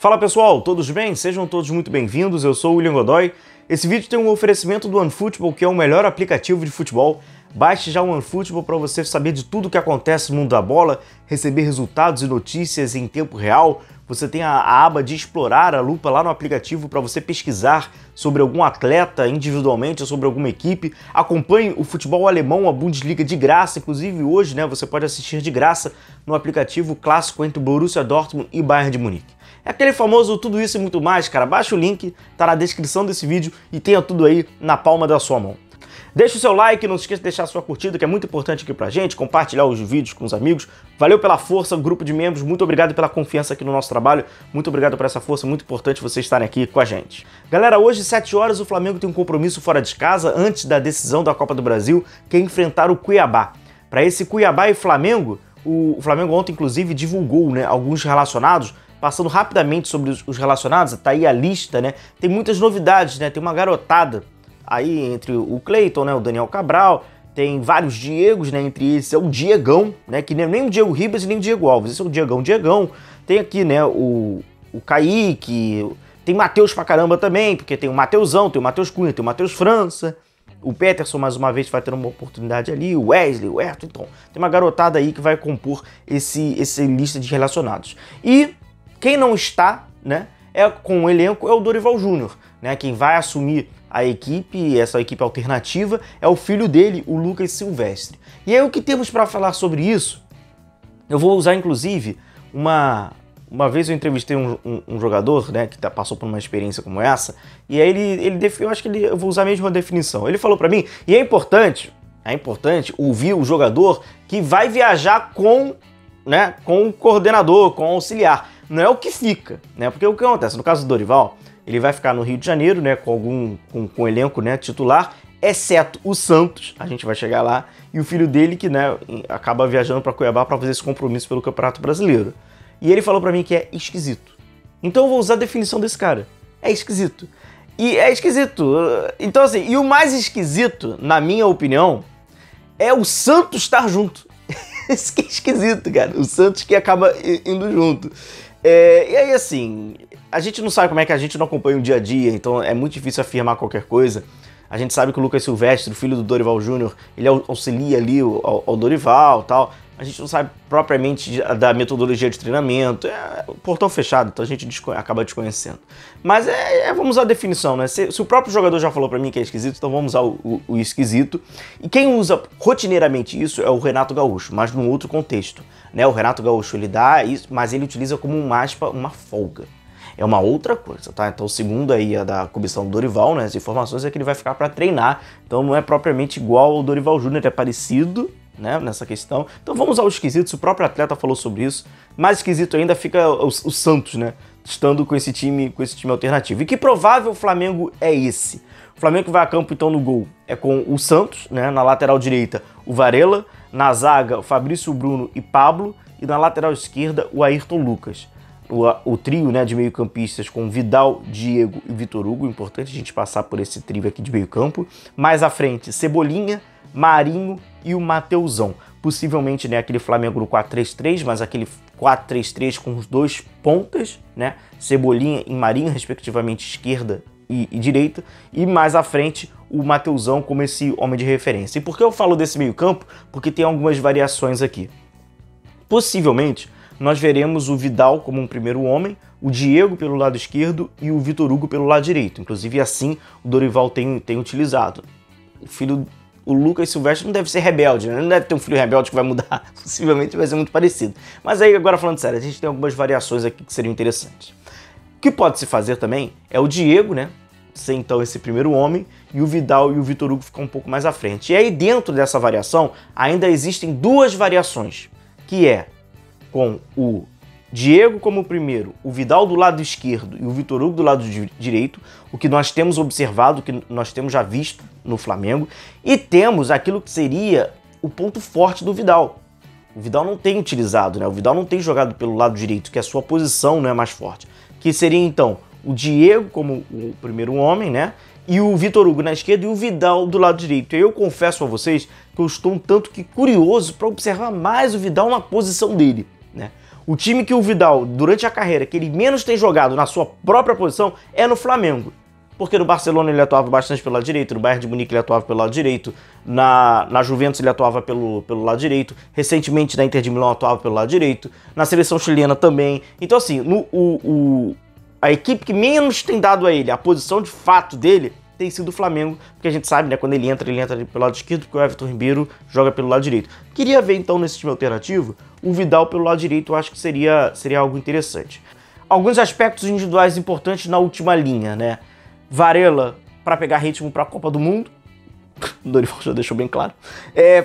Fala pessoal, todos bem? Sejam todos muito bem-vindos, eu sou o William Godoy. Esse vídeo tem um oferecimento do OneFootball, que é o melhor aplicativo de futebol. Baixe já o OneFootball para você saber de tudo o que acontece no mundo da bola, receber resultados e notícias em tempo real. Você tem a aba de explorar, a lupa lá no aplicativo para você pesquisar sobre algum atleta individualmente ou sobre alguma equipe. Acompanhe o futebol alemão, a Bundesliga de graça, inclusive hoje, você pode assistir de graça no aplicativo clássico entre Borussia Dortmund e Bayern de Munique. É aquele famoso tudo isso e muito mais, cara. Baixa o link, tá na descrição desse vídeo e tenha tudo aí na palma da sua mão. Deixa o seu like, não se esqueça de deixar a sua curtida, que é muito importante aqui pra gente, compartilhar os vídeos com os amigos. Valeu pela força, grupo de membros, muito obrigado pela confiança aqui no nosso trabalho, muito obrigado por essa força, muito importante vocês estarem aqui com a gente. Galera, hoje, 7 horas, o Flamengo tem um compromisso fora de casa, antes da decisão da Copa do Brasil, que é enfrentar o Cuiabá. Para esse Cuiabá e Flamengo, o Flamengo ontem, inclusive, divulgou alguns relacionados. Passando rapidamente sobre os relacionados, tá aí a lista, Tem muitas novidades, Tem uma garotada aí entre o Cleiton, o Daniel Cabral, tem vários Diegos, entre esses é o Diegão, que nem o Diego Ribas e nem o Diego Alves, esse é o Diegão. Tem aqui, o Kaique, tem Matheus pra caramba também, porque tem o Mateusão, tem o Matheus Cunha, tem o Matheus França, o Peterson mais uma vez vai ter uma oportunidade ali, o Wesley, o Ayrton, então tem uma garotada aí que vai compor essa lista de relacionados. E quem não está, com o elenco é o Dorival Júnior, Quem vai assumir a equipe, essa equipe alternativa, é o filho dele, o Lucas Silvestre. E aí o que temos para falar sobre isso? Eu vou usar, inclusive, uma vez eu entrevistei um jogador, que passou por uma experiência como essa, e aí eu acho que eu vou usar a mesma definição. Ele falou para mim, e é importante ouvir o jogador que vai viajar com o coordenador, com o auxiliar. Não é o que fica, Porque o que acontece? No caso do Dorival, ele vai ficar no Rio de Janeiro, com o elenco, titular, exceto o Santos, a gente vai chegar lá, e o filho dele que, acaba viajando para Cuiabá para fazer esse compromisso pelo Campeonato Brasileiro. E ele falou para mim que é esquisito. Então eu vou usar a definição desse cara. É esquisito. E é esquisito. Então assim, e o mais esquisito, na minha opinião, é o Santos estar junto. Isso que é esquisito, cara. O Santos que acaba indo junto. E aí, assim, a gente não sabe como é que a gente não acompanha o dia a dia, então é muito difícil afirmar qualquer coisa. A gente sabe que o Lucas Silvestre, o filho do Dorival Júnior, ele auxilia ali ao Dorival e tal. A gente não sabe propriamente da metodologia de treinamento, é portão fechado, então a gente acaba desconhecendo. Mas vamos usar a definição, Se o próprio jogador já falou pra mim que é esquisito, então vamos usar o esquisito. E quem usa rotineiramente isso é o Renato Gaúcho, mas num outro contexto. O Renato Gaúcho, ele dá isso, mas ele utiliza como uma folga. É uma outra coisa, tá? Então, segundo aí a da comissão do Dorival, as informações é que ele vai ficar para treinar, então não é propriamente igual ao Dorival Júnior, é parecido, nessa questão. Então vamos usar o esquisito, se o próprio atleta falou sobre isso. Mais esquisito ainda fica o Santos, estando com esse time alternativo. E que provável Flamengo é esse? O Flamengo que vai a campo, então, no gol é com o Santos, na lateral direita, o Varela, na zaga, o Fabrício Bruno e Pablo, e na lateral esquerda, o Ayrton Lucas. O trio de meio-campistas com Vidal, Diego e Vitor Hugo. Importante a gente passar por esse trio aqui de meio-campo. Mais à frente, Cebolinha, Marinho e o Mateusão. Possivelmente aquele Flamengo no 4-3-3, mas aquele 4-3-3 com os dois pontas, Cebolinha e Marinho, respectivamente esquerda e direita. E mais à frente, o Mateusão como esse homem de referência. E por que eu falo desse meio-campo? Porque tem algumas variações aqui. Possivelmente, nós veremos o Vidal como um primeiro homem, o Diego pelo lado esquerdo e o Vitor Hugo pelo lado direito. Inclusive assim o Dorival tem utilizado. O Lucas Silvestre não deve ser rebelde, Não deve ter um filho rebelde que vai mudar. Possivelmente vai ser muito parecido. Mas aí, agora falando sério, a gente tem algumas variações aqui que seriam interessantes. O que pode se fazer também é o Diego, ser então esse primeiro homem, e o Vidal e o Vitor Hugo ficam um pouco mais à frente. E aí dentro dessa variação ainda existem duas variações, que é com o Diego como primeiro, o Vidal do lado esquerdo e o Vitor Hugo do lado direito, o que nós temos observado, o que nós temos já visto no Flamengo, e temos aquilo que seria o ponto forte do Vidal. O Vidal não tem utilizado, O Vidal não tem jogado pelo lado direito, que a sua posição não é mais forte. Que seria então o Diego como o primeiro homem, E o Vitor Hugo na esquerda e o Vidal do lado direito. E eu confesso a vocês que eu estou um tanto que curioso para observar mais o Vidal na posição dele, O time que o Vidal, durante a carreira, que ele menos tem jogado na sua própria posição, é no Flamengo. Porque no Barcelona ele atuava bastante pelo lado direito, no Bayern de Munique ele atuava pelo lado direito, na Juventus ele atuava pelo lado direito, recentemente na Inter de Milão atuava pelo lado direito, na seleção chilena também. Então assim, a equipe que menos tem dado a ele, a posição de fato dele, tem sido o Flamengo, porque a gente sabe, né, quando ele entra pelo lado esquerdo, porque o Everton Ribeiro joga pelo lado direito. Queria ver então nesse time alternativo, o Vidal pelo lado direito, eu acho que seria algo interessante. Alguns aspectos individuais importantes na última linha, né? Varela para pegar ritmo para a Copa do Mundo, o Dorival já deixou bem claro.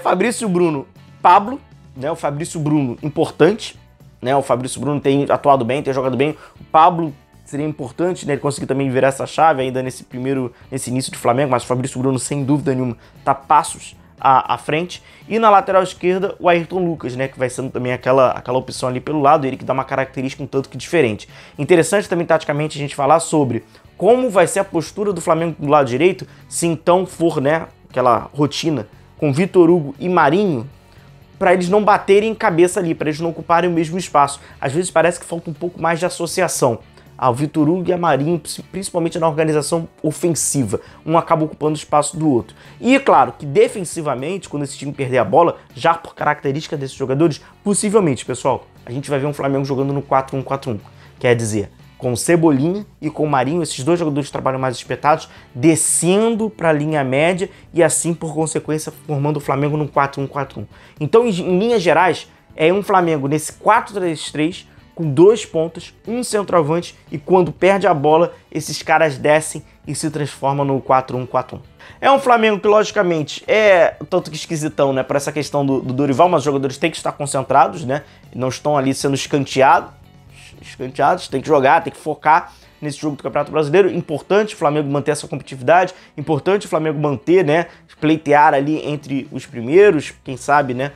Fabrício Bruno, Pablo, né? O Fabrício Bruno importante, né? O Fabrício Bruno tem atuado bem, tem jogado bem. O Pablo seria importante, né? Ele conseguir também virar essa chave ainda nesse início de Flamengo, mas o Fabrício Bruno sem dúvida nenhuma tá passos à frente. E na lateral esquerda, o Ayrton Lucas, né, que vai sendo também aquela opção ali pelo lado, ele que dá uma característica um tanto que diferente. Interessante também taticamente a gente falar sobre como vai ser a postura do Flamengo do lado direito, se então for, né, aquela rotina com Vitor Hugo e Marinho, para eles não baterem cabeça ali, para eles não ocuparem o mesmo espaço. Às vezes parece que falta um pouco mais de associação ao Vitor Hugo e a Marinho, principalmente na organização ofensiva. Um acaba ocupando o espaço do outro. E é claro que defensivamente, quando esse time perder a bola, já por característica desses jogadores, possivelmente, pessoal, a gente vai ver um Flamengo jogando no 4-1-4-1. Quer dizer, com o Cebolinha e com o Marinho, esses dois jogadores trabalham mais espetados, descendo para a linha média e assim, por consequência, formando o Flamengo num 4-1-4-1. Então, em linhas gerais, é um Flamengo nesse 4-3-3, com 2 pontas, um centroavante, e quando perde a bola, esses caras descem e se transformam no 4-1-4-1. É um Flamengo que, logicamente, é tanto que esquisitão, né, por essa questão do Dorival, mas os jogadores têm que estar concentrados, né, não estão ali sendo escanteados, tem que jogar, tem que focar nesse jogo do Campeonato Brasileiro. Importante o Flamengo manter essa competitividade, importante o Flamengo manter, né, pleitear ali entre os primeiros, quem sabe, né,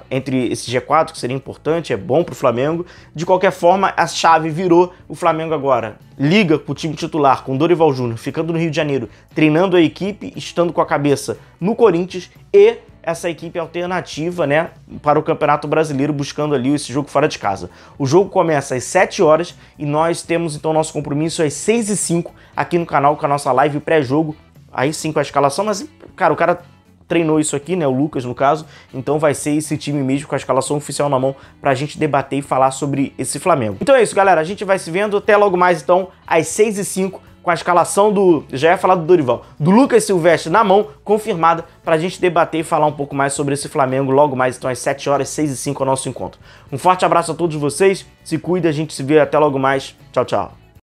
entre esse G4, que seria importante, é bom pro Flamengo. De qualquer forma, a chave virou. O Flamengo agora liga com o time titular, com o Dorival Júnior, ficando no Rio de Janeiro, treinando a equipe, estando com a cabeça no Corinthians, e essa equipe alternativa, né, para o Campeonato Brasileiro, buscando ali esse jogo fora de casa. O jogo começa às 7 horas e nós temos então nosso compromisso às 6h05 aqui no canal, com a nossa live pré-jogo, aí sim com a escalação, mas, cara, o cara treinou isso aqui, né, o Lucas no caso, então vai ser esse time mesmo com a escalação oficial na mão pra gente debater e falar sobre esse Flamengo. Então é isso, galera, a gente vai se vendo até logo mais então às 6h05 com a escalação já ia falar do Dorival, do Lucas Silvestre na mão, confirmada, pra gente debater e falar um pouco mais sobre esse Flamengo logo mais então às 7 horas, 6h05 é o nosso encontro. Um forte abraço a todos vocês, se cuida, a gente se vê até logo mais, tchau, tchau.